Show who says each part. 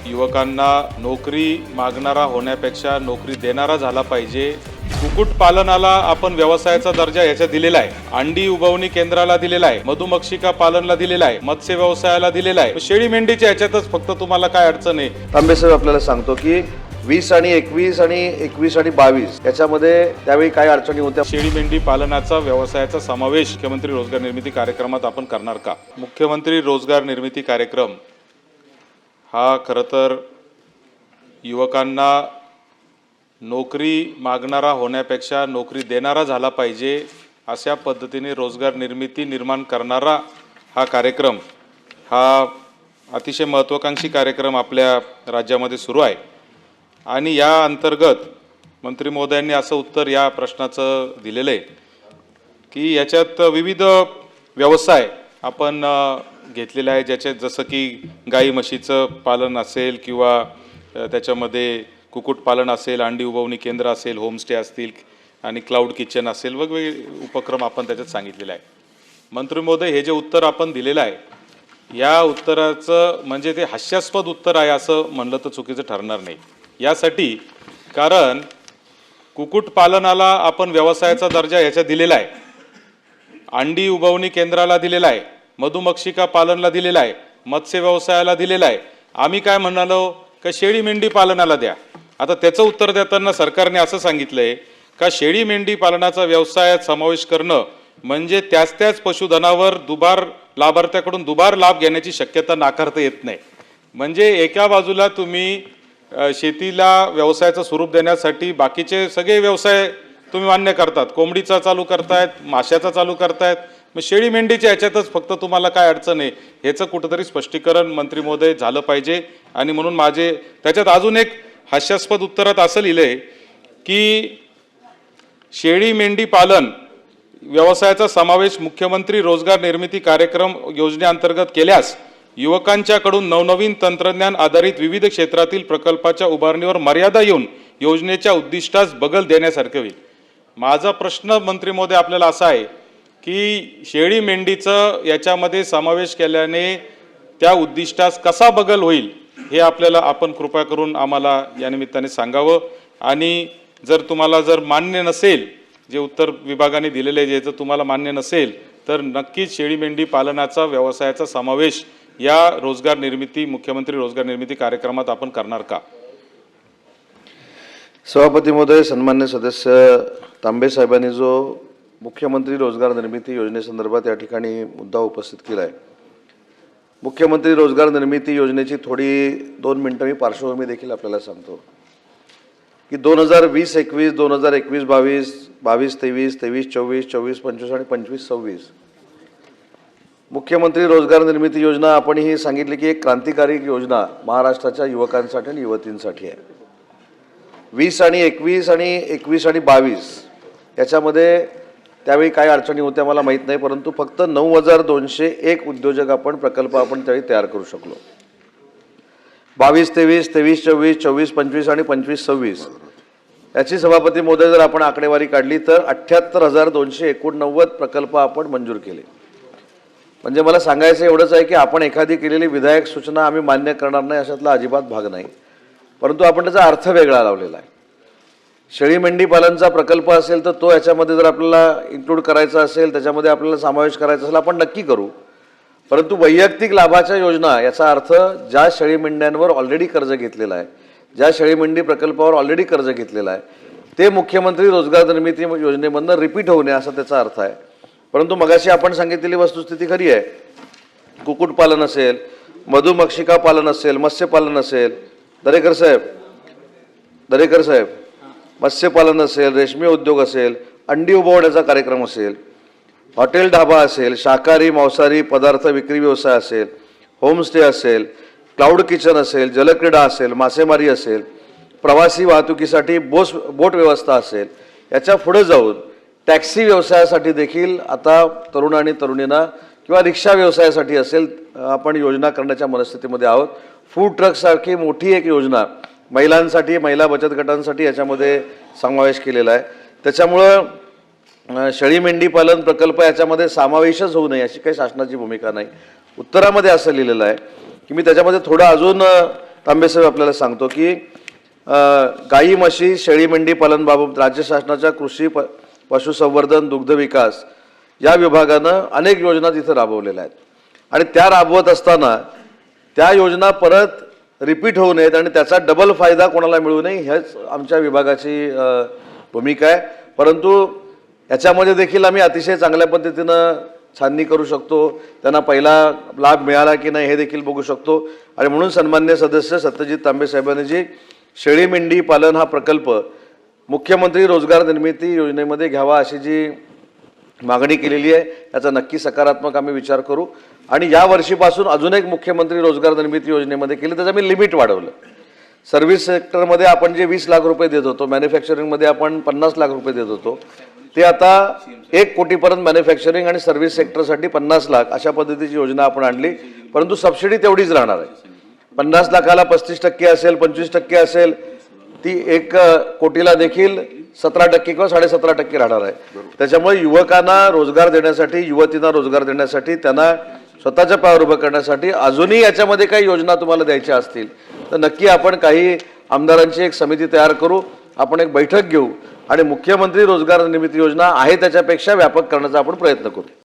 Speaker 1: युवकांना नोकरी मागणारा होण्यापेक्षा नोकरी देणारा झाला पाहिजे। कुक्कुटपालनाला आपण व्यवसायाचा दर्जा याच्या दिलेला आहे, अंडी उबवणी केंद्राला दिलेला आहे, मधुमक्षिका पालनला दिलेला आहे, मत्स्य व्यवसायाला दिलेला आहे। शेळी मेंढीच्या याच्यातच फक्त तुम्हाला काय अडचण आहे?
Speaker 2: तांबे साहेब आपल्याला सांगतो की 20 आणि 21 आणि 21 आणि 22 याच्यामध्ये त्यावेळी काय अडचणी होत्या?
Speaker 1: शेळी मेंढी पालनाचा व्यवसायाचा समावेश मुख्यमंत्री रोजगार निर्मिती कार्यक्रमात आपण करणार का? मुख्यमंत्री रोजगार निर्मिती कार्यक्रम हा खरं तर युवकांना नोकरी मागणारा होण्यापेक्षा नोकरी देणारा झाला पाहिजे अशा पद्धतीने रोजगार निर्मिती निर्माण करणारा हा कार्यक्रम, हा अतिशय महत्त्वाकांक्षी कार्यक्रम आपल्या राज्यामध्ये सुरू आहे। आणि या अंतर्गत मंत्री महोदयांनी असं उत्तर या प्रश्नाचं दिलेलं आहे की याच्यात विविध व्यवसाय आपण घेतलेले आहे, ज्याच्यात जसं की गाई म्हशीचं पालन असेल किंवा त्याच्यामध्ये कुक्कुटपालन असेल, अंडी उबवणी केंद्र असेल, होमस्टे असतील आणि क्लाउड किचन असेल, वेगवेगळे उपक्रम आपण त्याच्यात सांगितलेले आहे। मंत्री महोदय, हे जे उत्तर आपण दिलेलं आहे या उत्तराचं म्हणजे ते हास्यास्पद उत्तर आहे असं म्हणलं तर चुकीचं ठरणार नाही। यासाठी कारण कुक्कुटपालनाला आपण व्यवसायाचा दर्जा याच्या दिलेला आहे, अंडी उबवणी केंद्राला दिलेला आहे, मधुमक्षिका पालनला दिलेला आहे, मत्स्य व्यवसायाला दिलेला आहे। आम्ही काय म्हणालो का शेळी मेंढी पालनाला द्या। आता त्याचं उत्तर देताना सरकारने असं सांगितलंय का शेळी मेंढी पालनाचा व्यवसायात समावेश करणं म्हणजे त्याच पशुधनावर लाभार्थ्याकडून दुबार लाभ घेण्याची शक्यता नाकारता येत नाही। म्हणजे एका बाजूला तुम्ही शेतीला व्यवसायाचं स्वरूप देण्यासाठी बाकीचे सगळे व्यवसाय तुम्ही मान्य करतात, कोंबडीचा चालू करतायत, माशाचा चालू करतायत, मग शेळी मेंढीच्या याच्यातच फक्त तुम्हाला काय अडचण आहे ह्याचं कुठंतरी स्पष्टीकरण मंत्री महोदय झालं पाहिजे। आणि म्हणून माझे त्याच्यात अजून एक हास्यास्पद उत्तरात असं लिहिलंय की शेळी मेंढी पालन व्यवसायाचा समावेश मुख्यमंत्री रोजगार निर्मिती कार्यक्रम योजनेअंतर्गत केल्यास युवकांच्याकडून नवनवीन तंत्रज्ञान आधारित विविध क्षेत्रातील प्रकल्पाच्या उभारणीवर मर्यादा येऊन योजनेच्या उद्दिष्टास बगल देण्यासारखे होईल। माझा प्रश्न मंत्री महोदय आपल्याला असा आहे की शेळी मेंढीचं याच्यामध्ये समावेश केल्याने त्या उद्दिष्टास कसा बगल होईल हे आपल्याला आपण कृपा करून आम्हाला या निमित्ताने सांगावं। आणि जर मान्य नसेल, जे उत्तर विभागाने दिलेले जे जर तुम्हाला मान्य नसेल तर नक्कीच शेळी मेंढी पालनाचा व्यवसायाचा समावेश या मुख्यमंत्री रोजगार निर्मिती कार्यक्रमात आपण करणार का?
Speaker 2: सभापती महोदय, सन्मान्य सदस्य तांबे साहेबांनी जो मुख्यमंत्री रोजगार निर्मिती योजनेसंदर्भात या ठिकाणी मुद्दा उपस्थित केला आहे, मुख्यमंत्री रोजगार निर्मिती योजनेची थोडी 2 मिनिटं मी पार्श्वभूमी देखील आपल्याला सांगतो की 2020-21, 2021-22, 22-23, 23-24, 24-25 आणि 25-26 मुख्यमंत्री रोजगार निर्मिती योजना आपण ही सांगितली की एक क्रांतिकारी योजना महाराष्ट्राच्या युवकांसाठी आणि युवतींसाठी आहे। 20 आणि 21 आणि 21 आणि 22 याच्यामध्ये त्यावेळी काय अडचणी होत्या मला माहीत नाही, परंतु फक्त 9201 उद्योजक प्रकल्प आपण त्यावेळी तयार करू शकलो। 22-23, 23-24, 24-25 आणि 25-26 याची सभापती महोदय जर आपण आकडेवारी काढली तर 78,289 प्रकल्प आपण मंजूर केले। म्हणजे मला सांगायचं एवढंच आहे की आपण एखादी केलेली विधायक सूचना आम्ही मान्य करणार नाही अशातला अजिबात भाग नाही, परंतु आपण त्याचा अर्थ वेगळा लावलेला आहे। शेळी मेंढी पालनचा प्रकल्प असेल तर तो याच्यामध्ये जर आपल्याला इन्क्लूड करायचा असेल, त्याच्यामध्ये आपल्याला समावेश करायचा असेल आपण नक्की करू, परंतु वैयक्तिक लाभाच्या योजना याचा अर्थ ज्या शेळी मेंढ्यांवर ऑलरेडी कर्ज घेतलेलं आहे, ज्या शेळी मेंढी प्रकल्पावर ऑलरेडी कर्ज घेतलेलं आहे ते मुख्यमंत्री रोजगार निर्मिती योजनेमधनं रिपीट होऊ नये असा त्याचा अर्थ आहे। परंतु मगाशी आपण सांगितलेली वस्तुस्थिती खरी आहे। कुक्कुटपालन असेल, मधुमक्षिका पालन असेल, मत्स्यपालन असेल, दरेकर साहेब मत्स्यपालन असेल, रेशमी उद्योग असेल, अंडी उबवण्याचा कार्यक्रम असेल, हॉटेल ढाबा असेल, शाकाहारी मांसाहारी पदार्थ विक्री व्यवसाय असेल, होमस्टे असेल, क्लाउड किचन असेल, जलक्रीडा असेल, मासेमारी असेल, प्रवासी वाहतुकीसाठी बोट व्यवस्था असेल, याच्या पुढे जाऊन टॅक्सी व्यवसायासाठी देखील आता तरुण आणि तरुणींना किंवा रिक्षा व्यवसायासाठी असेल आपण योजना करण्याच्या मनस्थितीमध्ये आहोत। फूड ट्रकसारखी मोठी एक योजना महिलांसाठी, महिला बचत गटांसाठी याच्यामध्ये समावेश केलेला आहे। त्याच्यामुळं शेळी मेंढी पालन प्रकल्प याच्यामध्ये समावेशच होऊ नये अशी काही शासनाची भूमिका नाही। उत्तरामध्ये असं लिहिलेलं आहे की मी त्याच्यामध्ये थोडं अजून तांबेसाहेब आपल्याला सांगतो की गाई म्हशी शेळी मेंढी पालनबाबत राज्य शासनाच्या कृषी पशुसंवर्धन दुग्ध विकास या विभागानं अनेक योजना तिथे राबवलेल्या आहेत आणि त्या राबवत असताना त्या योजना परत रिपीट होऊ नयेत आणि त्याचा डबल फायदा कोणाला मिळू नये हेच आमच्या विभागाची भूमिका आहे. परंतु याच्यामध्ये देखील आम्ही अतिशय चांगल्या पद्धतीनं छाननी करू शकतो, त्यांना पहिला लाभ मिळाला की नाही हे देखील बघू शकतो आणि म्हणून सन्मान्य सदस्य सत्यजित तांबे साहेबांनी जी शेळी मेंढी पालन हा प्रकल्प मुख्यमंत्री रोजगार निर्मिती योजनेमध्ये घ्यावा अशी जी मागणी केलेली आहे याचा नक्की सकारात्मक आम्ही विचार करू आणि या वर्षीपासून अजून एक मुख्यमंत्री रोजगार निर्मिती योजनेमध्ये केली, त्याचं आम्ही लिमिट वाढवलं. सर्व्हिस सेक्टरमध्ये आपण जे 20 लाख रुपये देत होतो, मॅन्युफॅक्चरिंगमध्ये आपण 50 लाख रुपये देत होतो, ते आता 1 कोटीपर्यंत मॅन्युफॅक्चरिंग आणि सर्व्हिस सेक्टरसाठी 50 लाख अशा पद्धतीची योजना आपण आणली. परंतु सबसिडी तेवढीच राहणार आहे. 50 लाखाला 35% असेल, 25% असेल, ती 1 कोटीला देखील 17% किंवा 17.5% राहणार आहे. त्याच्यामुळे युवकांना रोजगार देण्यासाठी, युवतींना रोजगार देण्यासाठी, त्यांना स्वतःच्या पायावर उभं करण्यासाठी अजूनही याच्यामध्ये काही योजना तुम्हाला द्यायच्या असतील तर नक्की आपण काही आमदारांची एक समिती तयार करू, आपण एक बैठक घेऊ आणि मुख्यमंत्री रोजगार निर्मिती योजना आहे त्याच्यापेक्षा व्यापक करण्याचा आपण प्रयत्न करू.